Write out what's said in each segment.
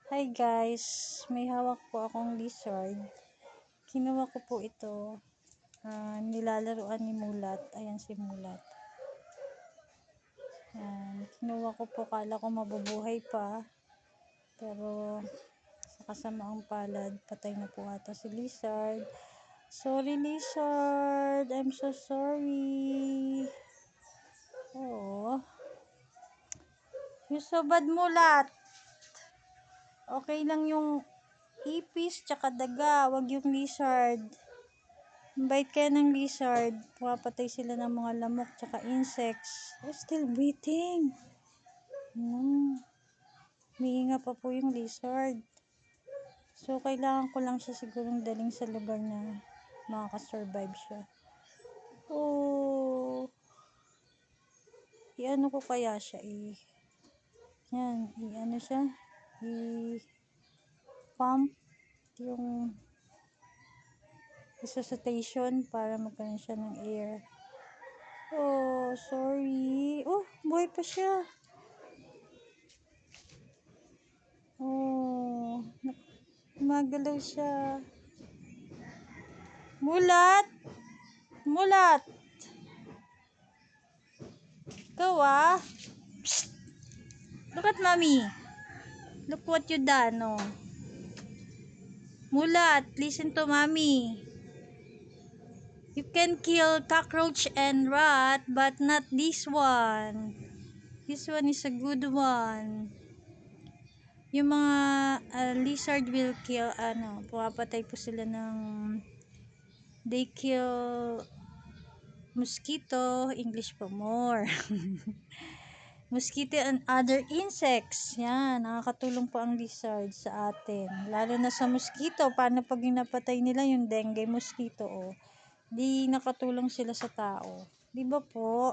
Hi guys, may hawak po akong lizard. Kinuha ko po ito. Nilalaruan ni Mulat. Ayan si Mulat. Kinuha ko po, kala ko mabubuhay pa. Pero sa kasamaang palad, patay na po ata si lizard. Sorry lizard, I'm so sorry. Oh, you so bad Mulat. Okay lang yung ipis tsaka daga, wag yung lizard. Bite kaya ng lizard, pumapatay sila ng mga lamok tsaka insects. Oh, still breathing. Mihinga pa po yung lizard. So, kailangan ko lang siya sigurong daling sa lugar na makakasurvive siya. Oh, i-ano ko kaya siya yan, i-ano siya, i-pump yung resuscitation para magkaroon siya ng air. Oh, sorry. Oh, buhay pa siya. Oh, gumagalaw siya. Mulat! Mulat! Ikaw Psst! Look at mommy. Look what you done, oh. Mulat, listen to mommy. You can kill cockroach and rat, but not this one. This one is a good one. Yung mga lizard will kill, pumapatay po sila ng, they kill mosquito, English po more. Mosquito and other insects. Yan, nakakatulong po ang lizard sa atin. Lalo na sa mosquito, paano pag napatay nila yung dengue mosquito, di nakatulong sila sa tao. Di ba po?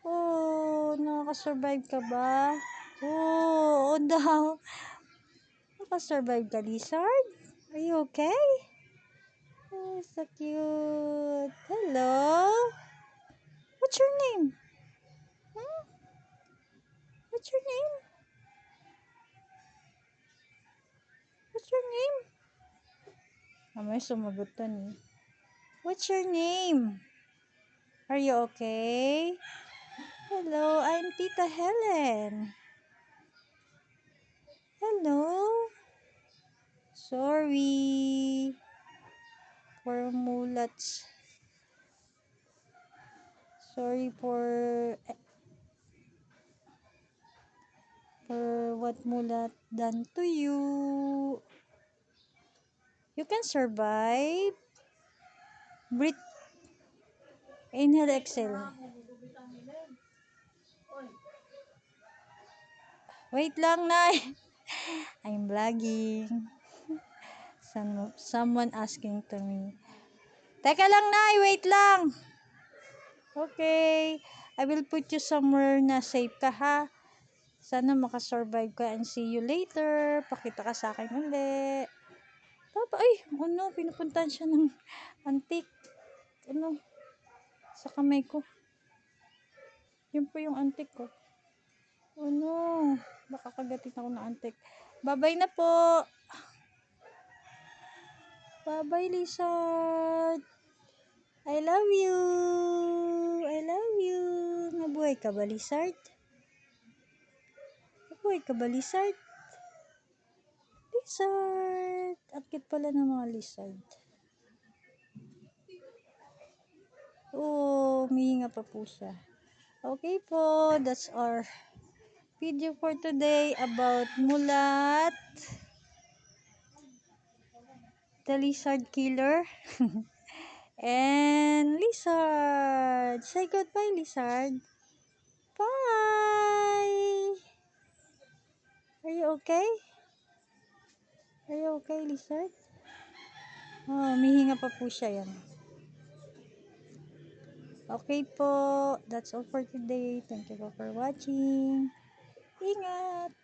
Oh, nakakasurvive ka ba? Oh, daw. Nakasurvive ka, lizard? Are you okay? Oh, so cute. Hello? What's your name? What's your name? What's your name? May sumagot to ni. What's your name? Are you okay? Hello, I'm Tita Helen. Hello. Sorry for mulats. Sorry for what mulat done to you. You can survive. Breathe. Inhale, exhale. Wait lang, Nay. I'm vlogging. Someone asking to me. Teka lang, Nay. Wait lang. Okay. I will put you somewhere na safe ka, ha? Sana makasurvive ka and see you later. Pakita ka sa akin ulit. Papa, ay, pinupuntahan siya ng antik. Sa kamay ko. Yun po yung antik ko. Baka kagatin ako ng antik. Bye-bye na po. Bye-bye, lizard. I love you. I love you. Nabuhay ka ba, lizard? Nabuhay ka ba, lizard? Lizard. Ang cute pala ng mga lizard. Oh, humihinga pa po siya. Okay po, that's our video for today about mulat, the lizard killer, and lizard. Say goodbye, lizard. Bye. Are you okay? Are you okay, lizard? Oh, humihinga pa po siya yan. Okay po, that's all for today. Thank you for watching. Ingat!